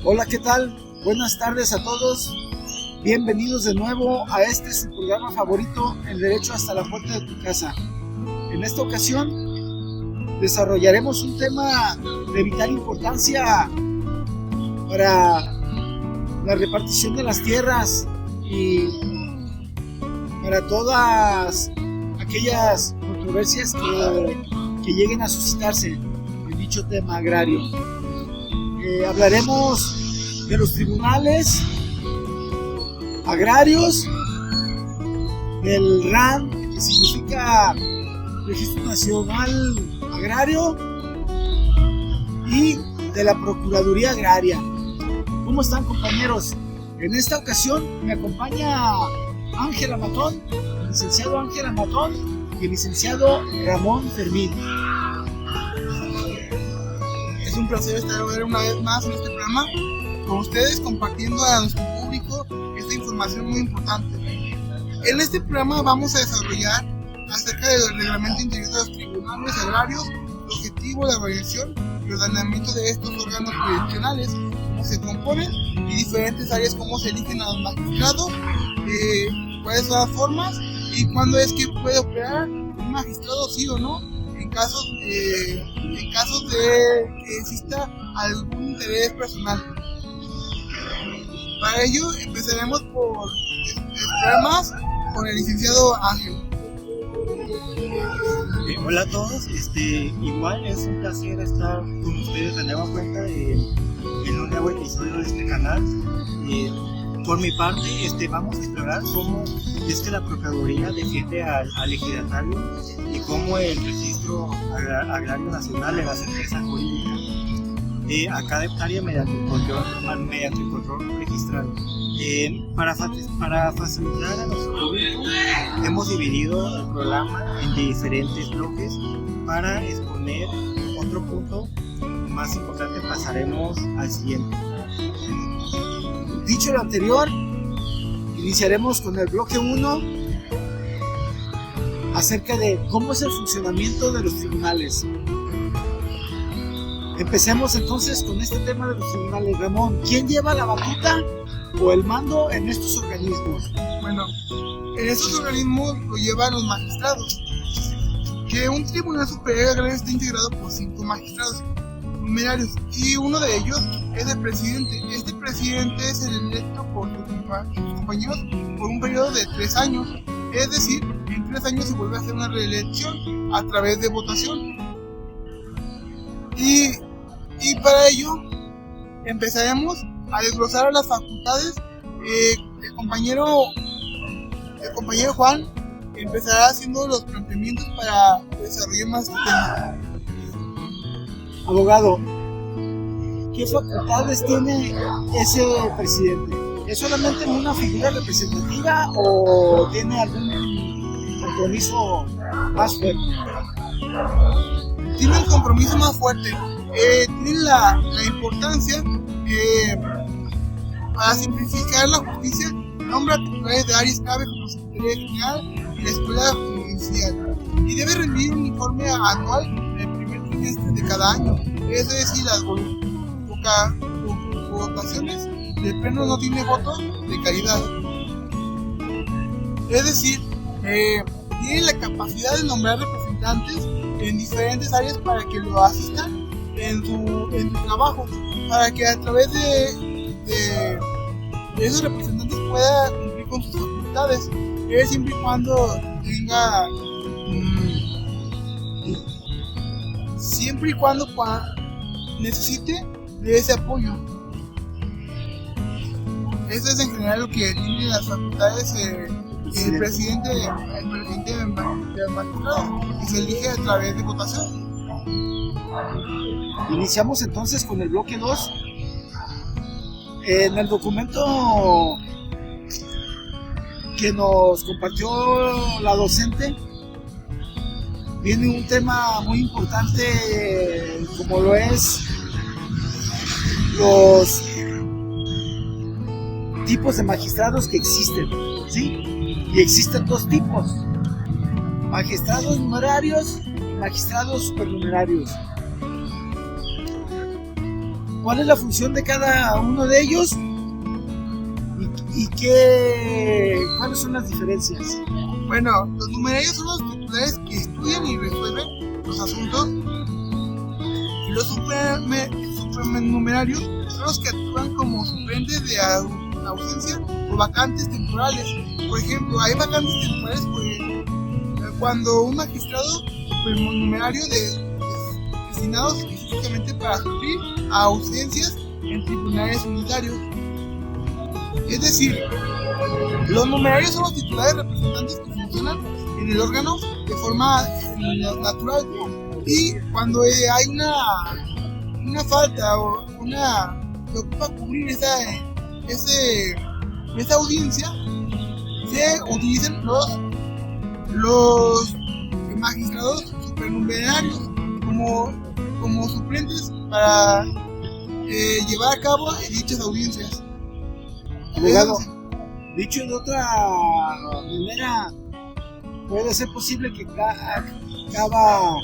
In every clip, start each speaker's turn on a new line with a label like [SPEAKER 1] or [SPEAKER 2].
[SPEAKER 1] Hola, ¿qué tal? Buenas tardes a todos. Bienvenidos de nuevo a este su programa favorito, El Derecho hasta la puerta de tu casa. En esta ocasión desarrollaremos un tema de vital importancia para la repartición de las tierras y para todas aquellas controversias que lleguen a suscitarse en dicho tema agrario. Hablaremos de los tribunales agrarios, del RAN, que significa Registro Nacional Agrario, y de la Procuraduría Agraria. ¿Cómo están, compañeros? En esta ocasión me acompaña Ángela Matón, el licenciado Ángela Matón y el licenciado Ramón Fermín.
[SPEAKER 2] Es un placer estar una vez más en este programa con ustedes, compartiendo a nuestro público esta información muy importante. En este programa vamos a desarrollar acerca del reglamento interior de los tribunales agrarios, el objetivo, la organización y el ordenamiento de estos órganos jurisdiccionales, cómo se componen y diferentes áreas, cómo se eligen a los magistrados, cuáles son las formas y cuándo es que puede operar un magistrado, sí o no, en casos de que exista algún interés personal. Para ello empezaremos por programas con el licenciado Ángel.
[SPEAKER 3] Hola a todos, igual es un placer estar con ustedes de nueva cuenta en un nuevo episodio de este canal. Por mi parte, vamos a explorar cómo es que la Procuraduría defiende al ejidatario y cómo el Registro Agrario Nacional le va a certeza jurídica a cada hectárea mediante el control registral. Para facilitar a nuestro público, hemos dividido el programa en diferentes bloques para exponer otro punto más importante. Pasaremos al siguiente.
[SPEAKER 1] Dicho lo anterior, iniciaremos con el bloque 1 acerca de cómo es el funcionamiento de los tribunales. Empecemos entonces con este tema de los tribunales. Ramón, ¿quién lleva la batuta o el mando en estos organismos?
[SPEAKER 2] Bueno, en estos organismos lo llevan los magistrados, que un tribunal superior agrario está integrado por 5 magistrados numerarios y uno de ellos es el presidente. Este presidente es el electo por sus compañeros por un periodo de 3 años, es decir, en 3 años se vuelve a hacer una reelección a través de votación. Y para ello empezaremos a desglosar las facultades. El compañero Juan empezará haciendo los planteamientos para desarrollar más este tema.
[SPEAKER 1] Abogado, ¿qué facultades tiene ese presidente? ¿Es solamente una figura representativa o tiene algún compromiso más fuerte?
[SPEAKER 2] Tiene un compromiso más fuerte. Tiene la importancia para simplificar la justicia. Nombra titulares de áreas clave como Secretaría General y la Escuela Judicial y debe rendir un informe anual en el primer trimestre de cada año. Es decir, las votaciones del pleno no tiene votos de calidad. Es decir, tiene la capacidad de nombrar representantes en diferentes áreas para que lo asistan en su trabajo, para que a través de esos representantes pueda cumplir con sus facultades, siempre y cuando tenga necesite de ese apoyo. Eso es en general lo que tiene las facultades el presidente del magistrado, que se elige a través de votación.
[SPEAKER 1] Iniciamos entonces con el bloque 2. En el documento que nos compartió la docente viene un tema muy importante, como lo es los tipos de magistrados que existen, ¿sí? Y existen 2 tipos: magistrados numerarios y magistrados supernumerarios. ¿Cuál es la función de cada uno de ellos? ¿Y cuáles son las diferencias?
[SPEAKER 2] Bueno, los numerarios son los titulares que estudian y resuelven los asuntos, y los supernumerarios son los que actúan como suplentes de ausencia o vacantes temporales. Por ejemplo, hay vacantes temporales cuando un magistrado supernumerario destinados específicamente para suplir a ausencias en tribunales unitarios. Es decir, los numerarios son los titulares representantes que funcionan en el órgano de forma natural, y cuando hay una falta o que ocupa cubrir esa audiencia, se utilizan los magistrados supernumerarios como suplentes para llevar a cabo dichas audiencias.
[SPEAKER 1] Abogado, dicho de otra manera, puede ser posible que acaba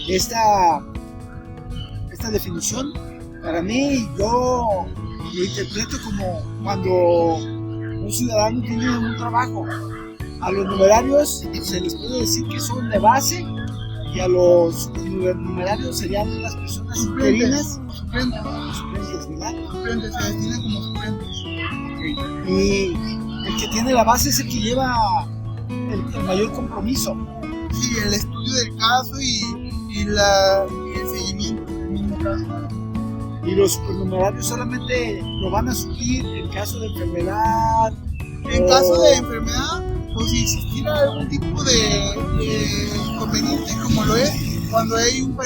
[SPEAKER 1] esta definición. Para mí, yo lo interpreto como cuando un ciudadano tiene un trabajo. A los numerarios se les puede decir que son de base, y a los numerarios serían las personas interinas.
[SPEAKER 2] Suplentes,
[SPEAKER 1] ¿verdad?
[SPEAKER 2] se destinan como suplentes.
[SPEAKER 1] Y el que tiene la base es el que lleva el mayor compromiso.
[SPEAKER 2] Sí, el estudio del caso y el seguimiento del mismo caso.
[SPEAKER 1] Y los supernumerarios solamente lo van a suplir en caso de enfermedad.
[SPEAKER 2] En caso de enfermedad, o si existiera algún tipo de inconveniente, como lo es cuando hay un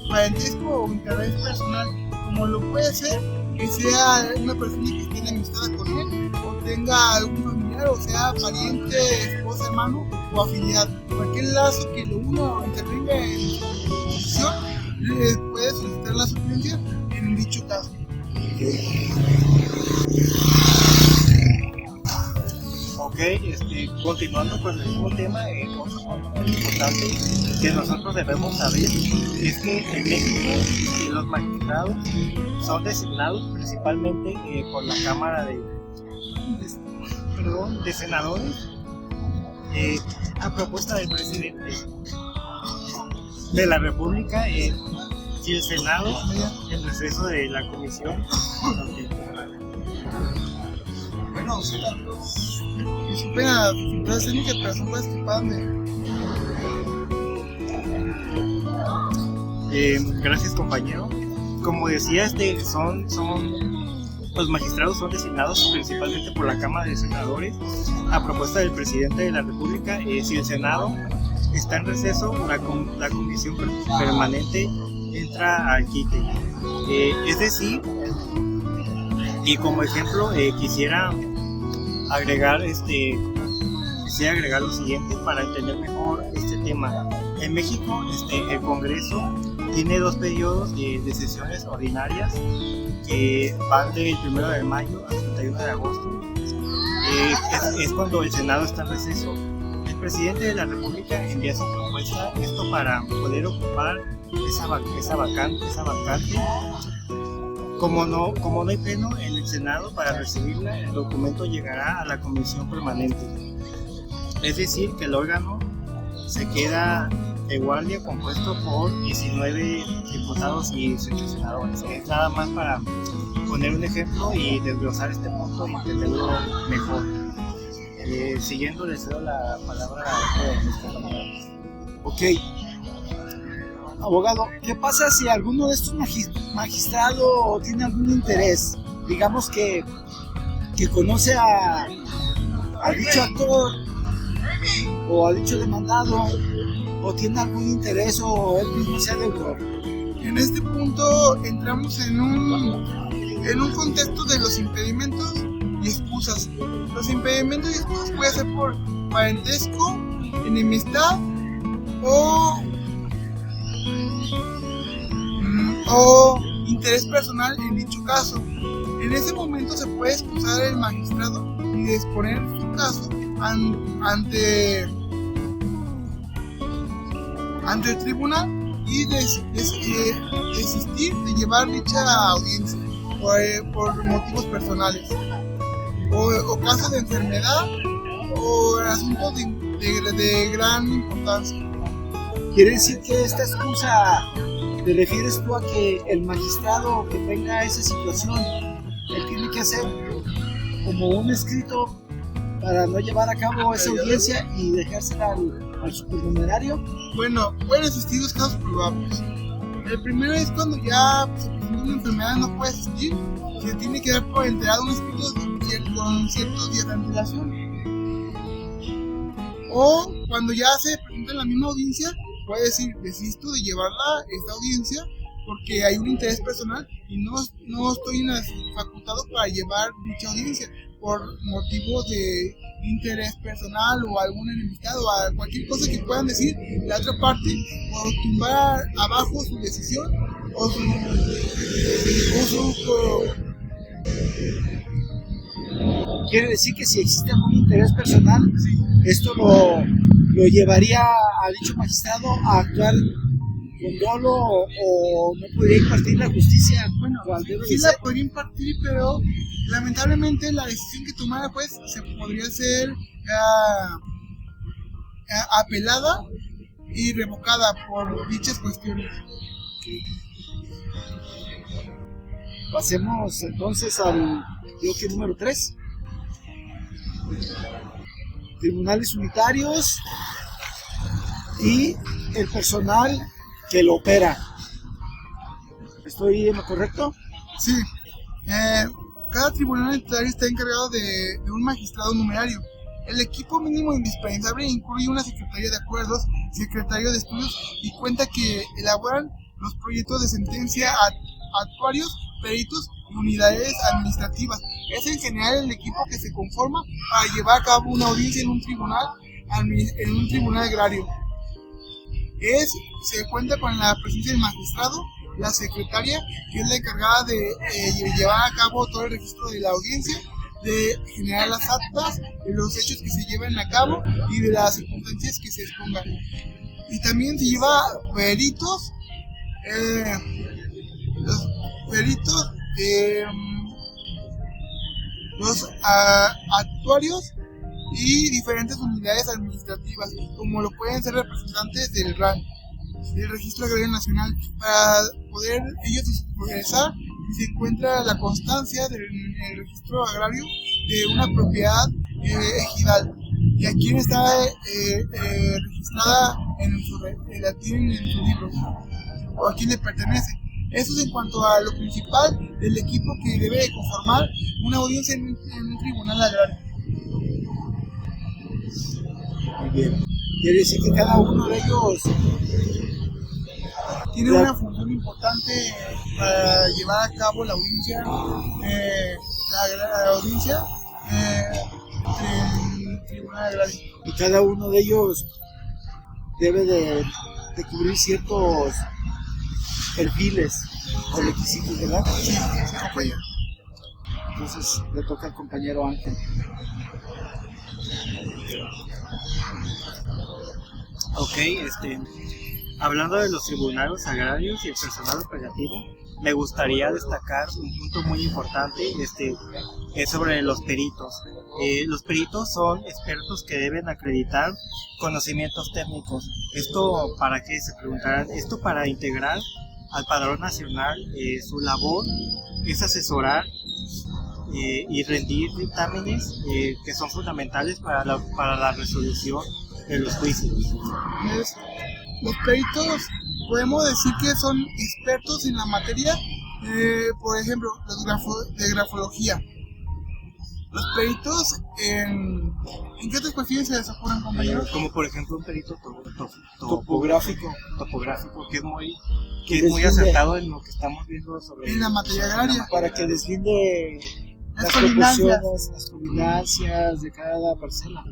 [SPEAKER 2] parentesco o interés personal, como lo puede ser que sea una persona que esté enemistada con él, o tenga algún familiar, o sea pariente, esposa, hermano o afinidad. Cualquier lazo que lo uno intervenga en su posición, puede solicitar la suplencia en dicho caso.
[SPEAKER 3] Ok, continuando con el mismo tema, otro punto muy importante que nosotros debemos saber es que en México los magistrados son designados principalmente por la Cámara de Senadores a propuesta del presidente de la República, y el Senado en receso de la comisión.
[SPEAKER 2] Bueno, disculpen a las técnicas, pero son cosas que pasan
[SPEAKER 3] gracias, compañero. Como decía, los magistrados son designados principalmente por la Cámara de Senadores a propuesta del presidente de la República. Si el Senado está en receso, la comisión permanente entra al quite. Es decir, y como ejemplo, quisiera agregar lo siguiente para entender mejor este tema. En México, el Congreso tiene 2 periodos de sesiones ordinarias que van del 1 de mayo al 31 de agosto. Es cuando el Senado está en receso. El presidente de la República envía su propuesta, esto para poder ocupar esa vacante. Como no hay pleno en el Senado para recibirla, el documento llegará a la comisión permanente. Es decir, que el órgano se queda de guardia, compuesto por 19 diputados y 18 senadores. Es nada más para poner un ejemplo y desglosar este punto y entenderlo mejor. Siguiendo, le cedo la palabra a nuestro compañero.
[SPEAKER 1] Ok. Abogado, ¿qué pasa si alguno de estos magistrados tiene algún interés? Digamos que conoce a dicho actor o a dicho demandado, o tiene algún interés, o él mismo sea deudor.
[SPEAKER 2] En este punto entramos en un contexto de los impedimentos y excusas. Los impedimentos y excusas pueden ser por parentesco, enemistad o interés personal en dicho caso. En ese momento se puede excusar el magistrado y disponer su caso ante el tribunal y desistir de llevar dicha audiencia. por motivos personales, o casos de enfermedad, o asuntos de gran importancia.
[SPEAKER 1] Quiere decir que esta excusa, ¿te refieres tú a que el magistrado que tenga esa situación, él tiene que hacer como un escrito para no llevar a cabo esa audiencia y dejársela al supernumerario?
[SPEAKER 2] Bueno, pueden existir dos casos probables. El primero es cuando ya se presenta una enfermedad, no puede asistir, se tiene que dar por enterado un escrito con ciertos días de antelación. O cuando ya se presenta en la misma audiencia, puede decir, desisto de llevarla esta audiencia porque hay un interés personal y no estoy facultado para llevar dicha audiencia por motivos de interés personal o alguna enemistad o cualquier cosa que puedan decir la otra parte, o tumbar abajo su decisión o su
[SPEAKER 1] Quiere decir que si existe algún interés personal, esto lo llevaría a dicho magistrado a actuar con dolo o no podría impartir la justicia.
[SPEAKER 2] Bueno,
[SPEAKER 1] cual debe
[SPEAKER 2] sí
[SPEAKER 1] de
[SPEAKER 2] la
[SPEAKER 1] ser.
[SPEAKER 2] podría impartir, pero lamentablemente la decisión que tomara pues se podría ser apelada y revocada por dichas cuestiones.
[SPEAKER 1] Pasemos entonces al bloque número 3. Tribunales unitarios y el personal que lo opera. ¿Estoy en lo correcto?
[SPEAKER 2] Sí, cada tribunal unitario está encargado de un magistrado numerario. El equipo mínimo indispensable incluye una secretaria de acuerdos, secretario de estudios y cuenta que elaboran los proyectos de sentencia, actuarios, peritos y unidades administrativas. Es en general el equipo que se conforma para llevar a cabo una audiencia en un tribunal agrario. Se cuenta con la presencia del magistrado, la secretaria, que es la encargada de llevar a cabo todo el registro de la audiencia, de generar las actas, de los hechos que se llevan a cabo y de las circunstancias que se expongan. Y también se lleva peritos, los peritos, los actuarios y diferentes unidades administrativas, como lo pueden ser representantes del RAN, del Registro Agrario Nacional, para poder ellos expresar si se encuentra la constancia del registro agrario de una propiedad ejidal y a quién está registrada la tienen en su libro o a quién le pertenece. Eso es en cuanto a lo principal del equipo que debe de conformar una audiencia en un tribunal agrario.
[SPEAKER 1] Muy bien. Quiere decir que cada uno de ellos
[SPEAKER 2] tiene una función importante para llevar a cabo la audiencia, la audiencia del tribunal agrario.
[SPEAKER 1] Y cada uno de ellos debe de cubrir ciertos perfiles o requisitos, ¿verdad?
[SPEAKER 2] Sí, compañero.
[SPEAKER 1] Entonces le toca al compañero Ángel.
[SPEAKER 3] Ok, hablando de los tribunales agrarios y el personal operativo, me gustaría destacar un punto muy importante, es sobre los peritos. Los peritos son expertos que deben acreditar conocimientos técnicos. ¿Esto para qué? Se preguntarán. Esto para integrar al Padrón Nacional. Su labor es asesorar y rendir dictámenes que son fundamentales para la resolución de los juicios.
[SPEAKER 2] Los peritos podemos decir que son expertos en la materia, por ejemplo, los de grafología. Los peritos ¿en qué otras cuestiones se les ocurren, compañeros?
[SPEAKER 3] Como por ejemplo un perito
[SPEAKER 1] Topográfico,
[SPEAKER 3] que es muy acertado en lo que estamos viendo sobre
[SPEAKER 2] en la materia agraria,
[SPEAKER 1] para que deslinde
[SPEAKER 2] las
[SPEAKER 1] proporciones, las combinancias de cada parcela.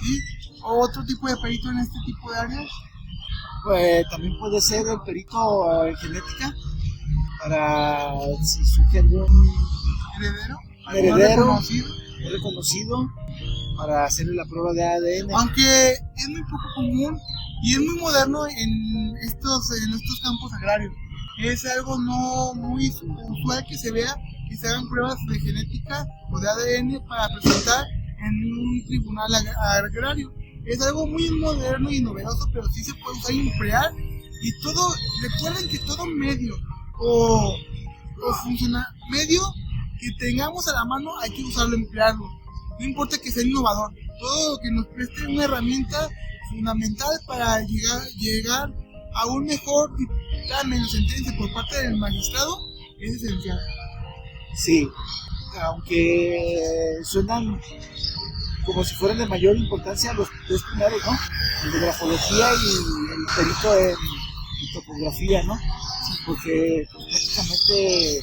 [SPEAKER 2] ¿sí? ¿O otro tipo de perito en este tipo de áreas?
[SPEAKER 1] También puede ser el perito en genética, para si surge algún heredero reconocido, para hacerle la prueba de ADN.
[SPEAKER 2] Aunque es muy poco común y es muy moderno en estos campos agrarios. es algo no muy usual que se vea que se hagan pruebas de genética o de ADN para presentar en un tribunal agrario. Es algo muy moderno y novedoso, pero sí se puede usar y emplear. Y todo, recuerden que todo medio o medio que tengamos a la mano hay que usarlo, emplearlo. No importa que sea innovador, todo lo que nos preste una herramienta fundamental para llegar a un mejor dictamen o sentencia por parte del magistrado es esencial.
[SPEAKER 1] Sí, aunque suenan como si fueran de mayor importancia los dos primeros, ¿no? El de grafología y el perito en topografía, ¿no? Porque pues, prácticamente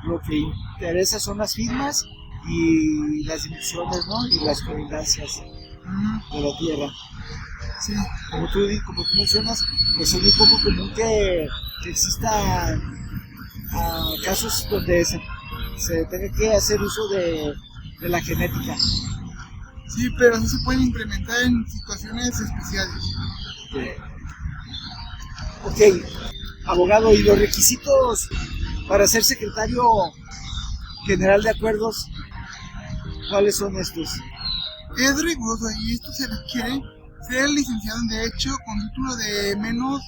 [SPEAKER 1] lo que interesa son las firmas y las dimensiones, ¿no? Y las coordenadas de la tierra.
[SPEAKER 2] Sí.
[SPEAKER 1] Como tú mencionas, pues es muy poco común que exista casos donde se tenga que hacer uso de la genética.
[SPEAKER 2] Sí, pero sí se pueden implementar en situaciones especiales.
[SPEAKER 1] Ok, abogado, ¿y los requisitos para ser secretario general de acuerdos, cuáles son estos?
[SPEAKER 2] Es riguroso y esto se requiere ser licenciado en Derecho con título de al menos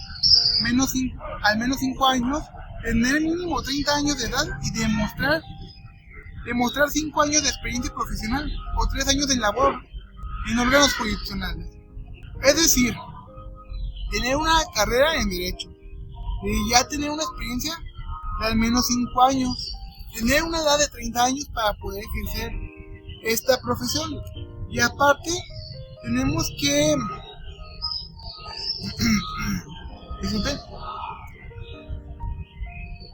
[SPEAKER 2] 5 años, tener mínimo 30 años de edad y demostrar 5 años de experiencia profesional o 3 años de labor en órganos jurisdiccionales. Es decir, tener una carrera en Derecho y ya tener una experiencia de al menos 5 años, tener una edad de 30 años para poder ejercer esta profesión. Y aparte, tenemos que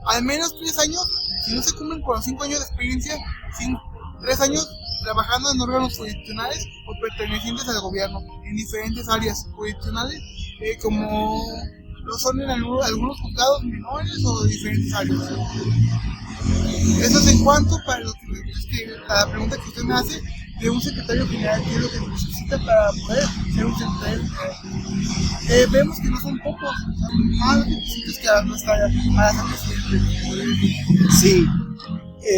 [SPEAKER 2] al menos 3 años, si no se cumplen con los 5 años de experiencia, 3 años trabajando en órganos jurisdiccionales o pertenecientes al gobierno en diferentes áreas jurisdiccionales, como lo son en algunos juzgados menores o diferentes áreas. Eso es en cuanto para lo que la pregunta que usted me hace de un secretario general, qué es lo que necesita para poder ser un secretario general. Vemos que no son pocos, son más requisitos que a nuestra para ser presidente.
[SPEAKER 1] Sí,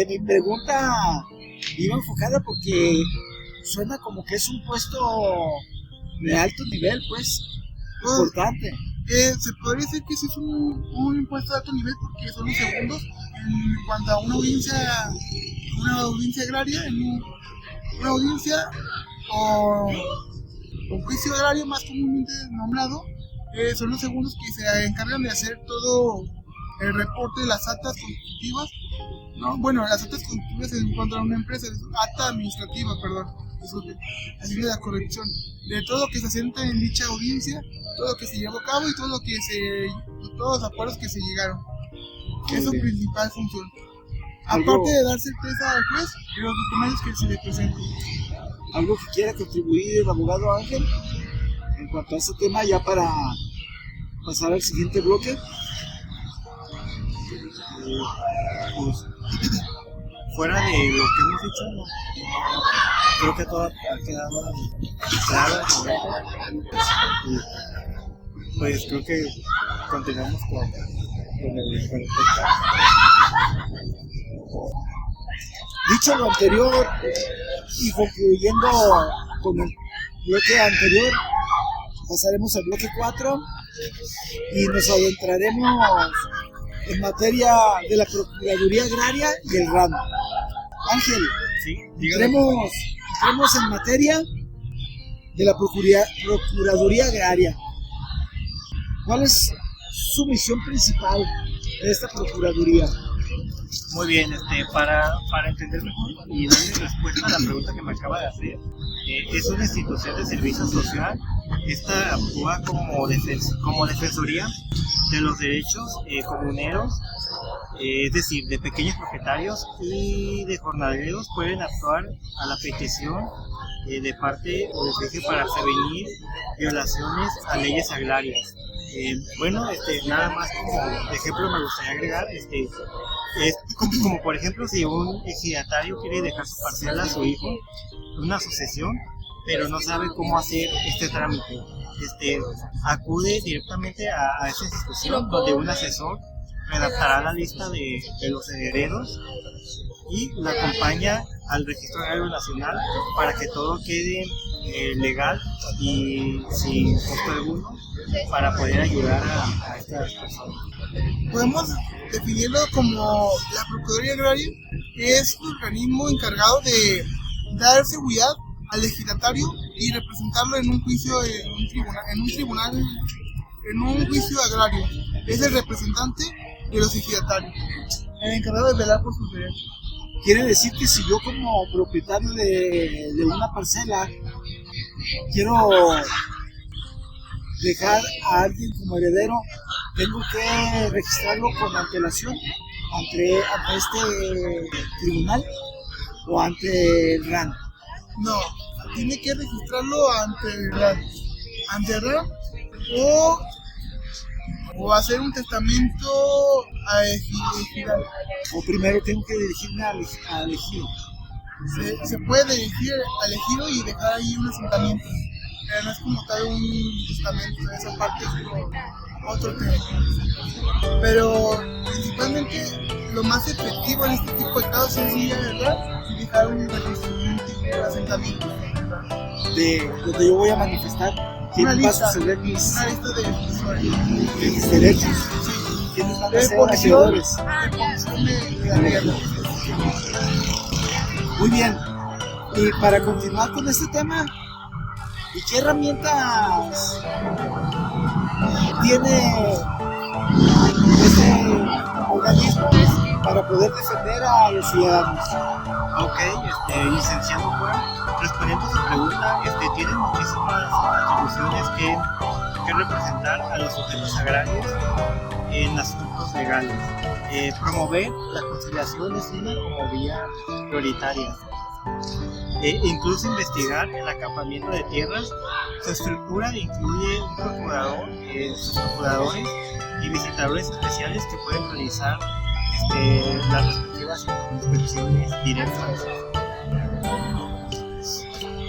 [SPEAKER 1] mi pregunta iba enfocada porque suena como que es un puesto de alto nivel, pues, importante.
[SPEAKER 2] Se podría decir que sí es un impuesto de alto nivel porque son los segundos en cuanto a una audiencia agraria, una audiencia o un juicio agrario más comúnmente nombrado, son los segundos que se encargan de hacer todo el reporte de las actas constitutivas. No, bueno, las actas constitutivas en cuanto a una empresa, acta administrativa, perdón, haciendo la corrección de todo lo que se asienta en dicha audiencia, todo lo que se llevó a cabo y todos los acuerdos que se llegaron. Es su principal función. Aparte de dar certeza al juez y los documentos que se le presenten.
[SPEAKER 1] ¿Algo que quiera contribuir el abogado Ángel en cuanto a este tema ya para pasar al siguiente bloque?
[SPEAKER 3] Pues, fuera de lo que hemos dicho, no. Creo que todo ha quedado claro. Pues creo que continuamos con el podcast.
[SPEAKER 1] Dicho lo anterior y concluyendo con el bloque anterior, pasaremos al bloque 4 y nos adentraremos en materia de la Procuraduría Agraria y el RAN. Ángel,
[SPEAKER 3] sí,
[SPEAKER 1] entremos en materia de la Procuraduría Agraria. ¿Cuál es su misión principal de esta Procuraduría?
[SPEAKER 3] Muy bien, para entender mejor y darle respuesta a la pregunta que me acaba de hacer, es una institución de servicio social. Esta actúa como defensoría de los derechos comuneros, es decir, de pequeños propietarios y de jornaleros. Pueden actuar a la petición de parte o de jefe para prevenir violaciones a leyes agrarias. Bueno, nada más como ejemplo me gustaría agregar, es como por ejemplo si un ejidatario quiere dejar su parcela a su hijo, una sucesión, pero no sabe cómo hacer este trámite, acude directamente a esa institución donde un asesor redactará la lista de los herederos y la acompaña al Registro Agrario Nacional para que todo quede legal y sin costo alguno para poder ayudar a estas personas.
[SPEAKER 2] Podemos definirlo como la Procuraduría Agraria, que es un organismo encargado de dar seguridad al legislatario y representarlo en un juicio, en un juicio agrario. Es el representante de los legislatarios, el encargado de velar por sus derechos.
[SPEAKER 1] Quiere decir que si yo como propietario de una parcela quiero dejar a alguien como heredero, tengo que registrarlo con antelación ante este tribunal o ante el RAN.
[SPEAKER 2] No, tiene que registrarlo ante el RAN o hacer un testamento a ejidal.
[SPEAKER 1] O primero tengo que dirigirme al ejido.
[SPEAKER 2] Se puede dirigir al ejido y dejar ahí un asentamiento. No es como tal un testamento, esa parte es otro tema. Pero principalmente lo más efectivo en este tipo de casos es ir al RAN y dejar un registro, un asentamiento.
[SPEAKER 1] De donde yo voy a manifestar quién va a suceder mis derechos, quiénes van a ser acreedores. Muy bien, y para continuar con este tema, ¿y qué herramientas tiene este organismo para poder defender a los ciudadanos?
[SPEAKER 3] Ok, licenciado Juan, respondiendo a su pregunta, tienen muchísimas atribuciones que representar a los sujetos agrarios en asuntos legales. Promover la conciliación es una como vía prioritaria. Incluso investigar el acaparamiento de tierras. Su estructura incluye un procurador, sus procuradores y visitadores especiales que pueden realizar las respectivas inspecciones directas.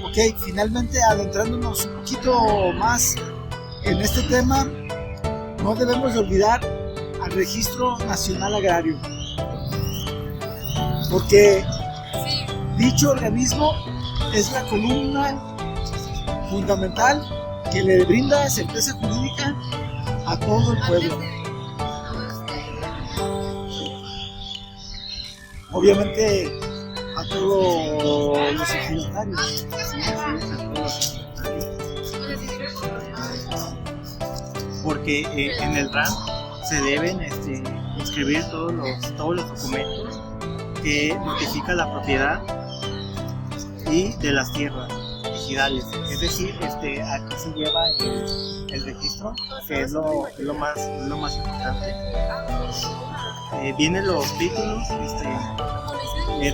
[SPEAKER 1] Ok, finalmente adentrándonos un poquito más en este tema, no debemos de olvidar al Registro Nacional Agrario, porque dicho organismo es la columna fundamental que le brinda certeza jurídica a todo el pueblo. Obviamente a todos los ejidatarios.
[SPEAKER 3] Porque en el RAN se deben inscribir todos los documentos que notifican la propiedad y de las tierras ejidales. Es decir, aquí se lleva el registro, que es lo más importante. Vienen los títulos,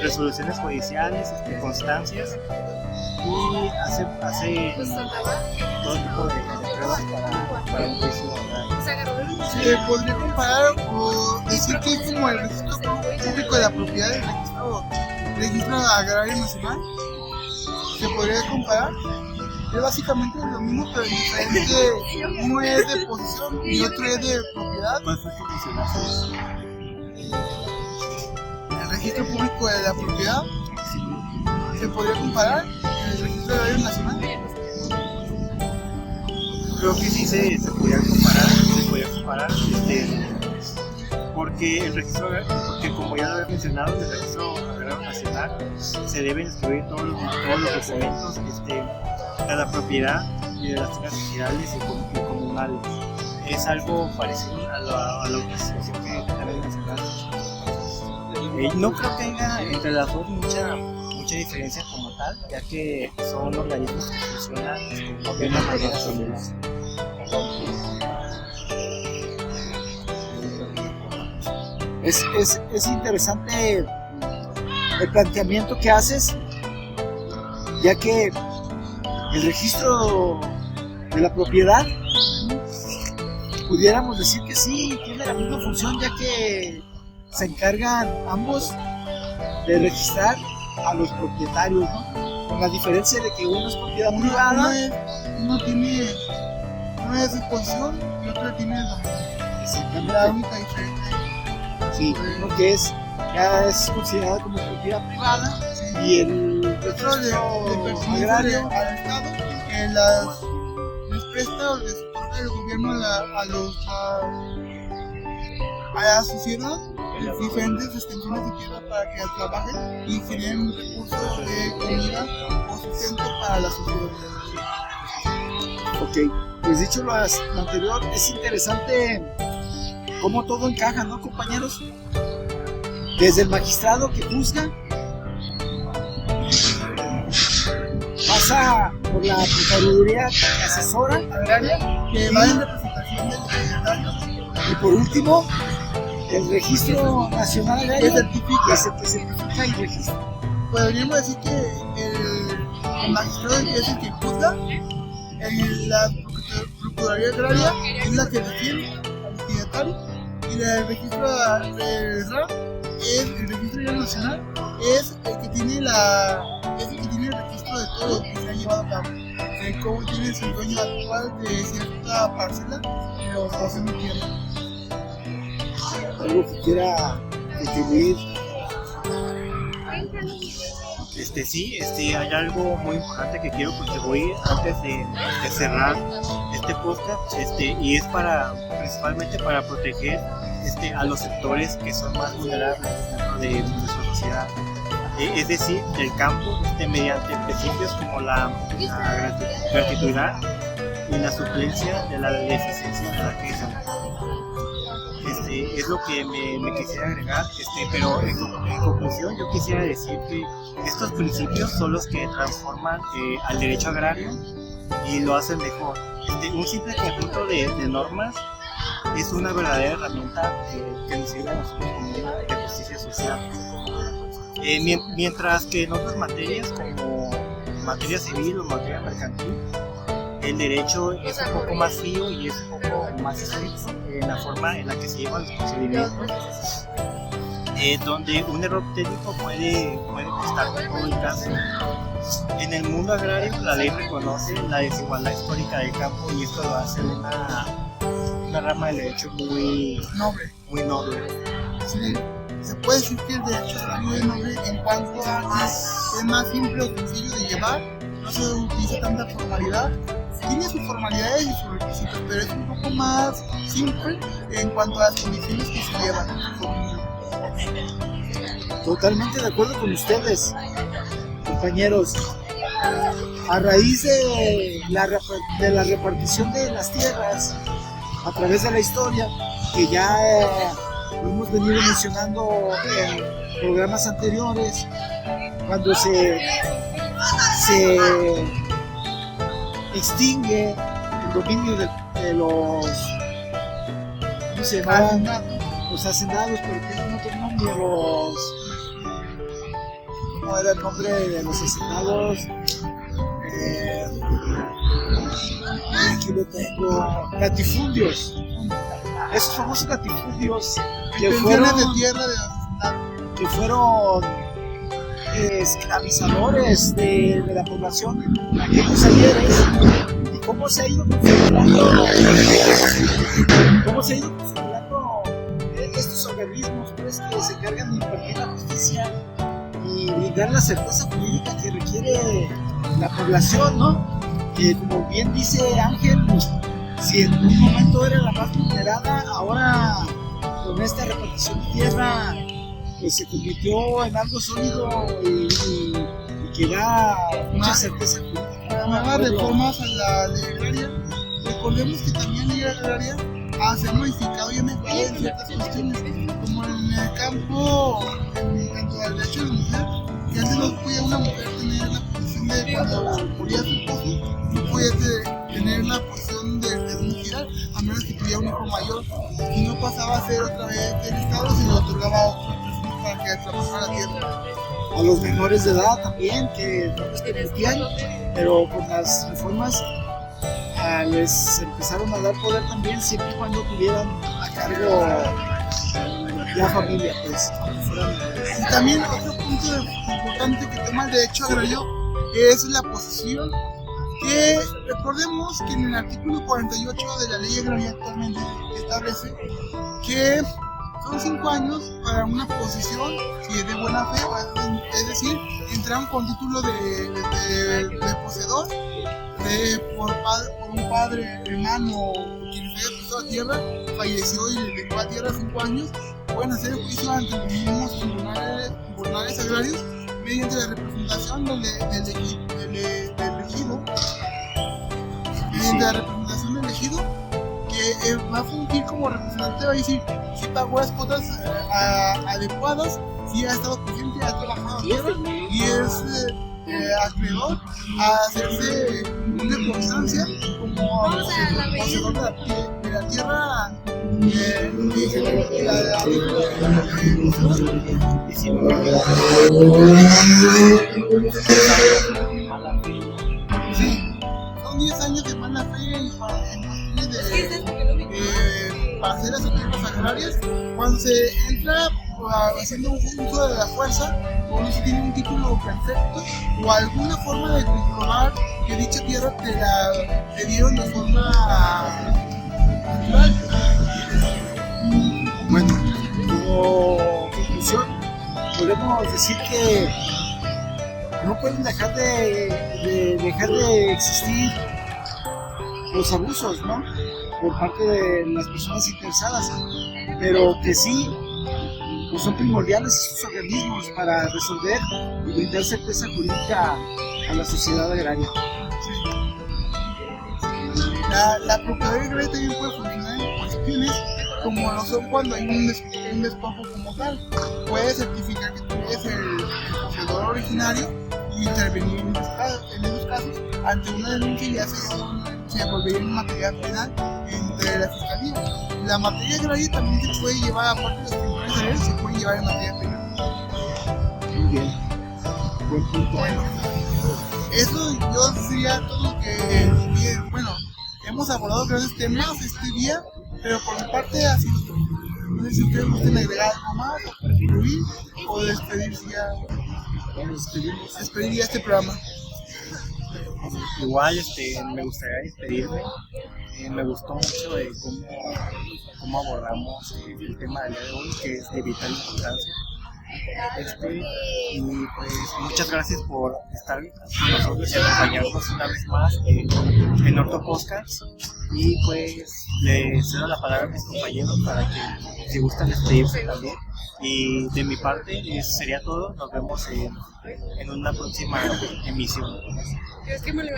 [SPEAKER 3] resoluciones judiciales, constancias, y hace todo tipo de pruebas para un juicio.
[SPEAKER 2] Se podría comparar o decir que es como el registro público de la propiedad del registro agrario nacional. Se podría comparar. Es básicamente lo mismo, pero diferente. Uno es de posesión y otro es de propiedad.
[SPEAKER 3] ¿Cuál fue tu mencionaste?
[SPEAKER 2] El registro público de la propiedad se podría comparar en el registro agrario nacional.
[SPEAKER 3] Creo que sí se podría comparar, porque el registro, porque como ya lo había mencionado, en el registro agrario nacional se deben inscribir todos los documentos de la propiedad y de las tierras ejidales y comunales. Es algo parecido a la organización que también mencionaste. No creo que haya entre las dos mucha diferencia como tal, ya que son organismos que funcionan de una manera similar.
[SPEAKER 1] Es interesante el planteamiento que haces, ya que el registro de la propiedad, pudiéramos decir que sí, tiene la misma función, ya que se encargan ambos de registrar a los propietarios, ¿no? Con la diferencia de que uno es propiedad privada,
[SPEAKER 2] uno es de posesión y otro tiene la única diferencia.
[SPEAKER 1] aquí, ¿no? Que ya es considerada como propiedad privada, y el
[SPEAKER 2] Otro de pertenencia
[SPEAKER 1] agrario
[SPEAKER 2] al Estado, que les presta o les soporta el gobierno a la sociedad diferentes extensiones de tierra para que trabajen y generen recursos de comida o sustento para la sociedad.
[SPEAKER 1] Ok, pues dicho lo anterior, es interesante cómo todo encaja, ¿no, compañeros? Desde el magistrado que juzga, pasa por la Procuraduría que asesora agraria,
[SPEAKER 2] Que va en representación del agrario.
[SPEAKER 1] y por último, el Registro Nacional Agrario, que es el que certifica y registra.
[SPEAKER 2] Podríamos decir que el magistrado es el que juzga, la Procuraduría Agraria es la que defiende al destinatario, y el registro del RAN, el registro nacional, es el que tiene el registro de todo lo que se ha llevado a cabo, de cómo tiene el dueño actual de cierta parcela o porción de tierra.
[SPEAKER 1] Algo que quiera contribuir.
[SPEAKER 3] Sí, hay algo muy importante que quiero contribuir antes de cerrar este podcast, y es principalmente para proteger a los sectores que son más vulnerables dentro de nuestra sociedad. Es decir, del campo, mediante principios como la gratuidad y la suplencia de la deficiencia de la queja. Es lo que me quisiera agregar, pero en conclusión yo quisiera decir que estos principios son los que transforman al derecho agrario y lo hacen mejor. Un simple conjunto de normas es una verdadera herramienta que nos sirve a nosotros como de justicia social. Mientras que en otras materias como materia civil o materia mercantil, el derecho es un poco más frío y es un poco más estricto en la forma en la que se llevan los procedimientos, donde un error técnico puede costar todo el caso. En el mundo agrario, la ley reconoce la desigualdad histórica del campo y esto lo hace una rama del derecho muy noble.
[SPEAKER 2] Sí, se puede decir que el derecho agrario es noble en cuanto a que es más simple o sencillo de llevar, no se utiliza tanta formalidad. Tiene sus formalidades y sus requisitos, pero es un poco más simple en cuanto a las condiciones que se llevan.
[SPEAKER 1] Totalmente de acuerdo con ustedes, compañeros. A raíz de la repartición de las tierras a través de la historia, que ya hemos venido mencionando en programas anteriores, cuando se extingue el dominio de los, ¿cómo se llamaban? Los hacendados, pero tienen otro nombre, ¿cómo era el nombre de los hacendados? Aquí lo tengo, latifundios. Esos famosos latifundios que fueron
[SPEAKER 2] de tierra de los hacendados,
[SPEAKER 1] que fueron esclavizadores de la población en aquellos ayeres, y cómo se ha ido configurando estos organismos, pues, que se encargan de impartir la justicia y brindar la certeza jurídica que requiere la población, ¿no? Que, como bien dice Ángel, pues, si en un momento era la más vulnerada, ahora con esta repartición de tierra pues se convirtió en algo sólido y que da mucha certeza jurídica.
[SPEAKER 2] Nuevas reformas a la ley agraria. Recordemos que también la ley agraria se ha modificado y ha mejorado en ciertas cuestiones, como en el campo, en cuanto al derecho de la mujer, que antes no podía una mujer tener la posición de cuando moría su esposo, no podía tener la posición de un girar, a menos que tuviera un hijo mayor, y no pasaba a ser otra vez del Estado, sino otorgaba a otra persona para que trabajara la tierra.
[SPEAKER 1] A los menores de edad también, que no les permitían, pero con las reformas les empezaron a dar poder también, siempre y cuando tuvieran a cargo la familia, pues.
[SPEAKER 2] Y también otro punto importante que toma el derecho agrario es la posesión, que recordemos que en el artículo 48 de la ley agraria actualmente establece que Son 5 años para una posición si es de buena fe, es decir, entraron con título de poseedor, por un padre, hermano, quien se haya puesto a tierra, falleció y le dejó a tierra 5 años, pueden hacer juicio ante los mismos tribunales agrarios mediante la representación del elegido, mediante la representación del elegido, que va a fungir como representante, va a decir si pagó las cuotas adecuadas, si ha estado presente, ha trabajado tierra y es acreedor a hacerse una constancia como poseedor de la tierra. Sí, son 10 años de mala fe y para hacer las actividades agrarias. Cuando se entra haciendo un uso de la fuerza, o no se tiene un título perfecto o alguna forma de comprobar que dicha tierra te dieron de forma natural.
[SPEAKER 1] Bueno, como conclusión, podemos decir que no pueden dejar de existir los abusos, ¿no?, por parte de las personas interesadas, pero que sí, pues son primordiales estos organismos para resolver y brindar certeza jurídica a la sociedad agraria.
[SPEAKER 2] La Procuraduría Agraria también puede funcionar en cuestiones como lo son cuando hay un despojo como tal. Puede certificar que tú eres el poseedor originario y intervenir en esos casos ante una denuncia y ya se volvería en materia penal entre la fiscalía. La materia agraria también se puede llevar, aparte de los tribunales agrarios, se puede llevar en materia penal.
[SPEAKER 1] Muy bien, buen punto.
[SPEAKER 2] Bueno, eso yo sería todo lo que bueno, hemos abordado grandes temas este día, pero por mi parte ha sido todo. No sé si ustedes gusten agregar algo más, o concluir, o despedirse ya. Despedir ya este programa.
[SPEAKER 3] Igual me gustaría despedirme. Me gustó mucho de cómo abordamos el tema del día de hoy, que es de vital importancia. Y pues muchas gracias por estar con nosotros y acompañarnos una vez más en Orto Podcast. Y pues le cedo la palabra a mis compañeros para que, si gustan, despedirse también. Y de mi parte sería todo. Nos vemos en una próxima emisión.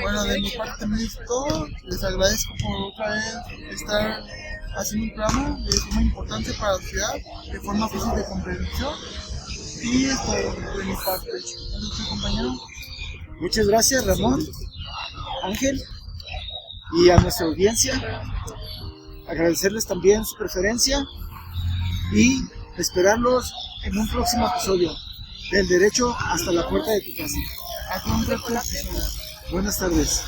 [SPEAKER 2] Bueno, de mi parte también es todo. Les agradezco por otra vez estar haciendo un programa de suma importancia para la sociedad, de forma fácil de comprensión. Y esto de mi parte. ¿Nuestro compañero?
[SPEAKER 1] Muchas gracias, Ramón, Ángel, y a nuestra audiencia. Agradecerles también su preferencia y esperarlos en un próximo episodio del Derecho hasta la puerta de tu casa.
[SPEAKER 2] Hasta un próximo episodio.
[SPEAKER 1] Buenas tardes.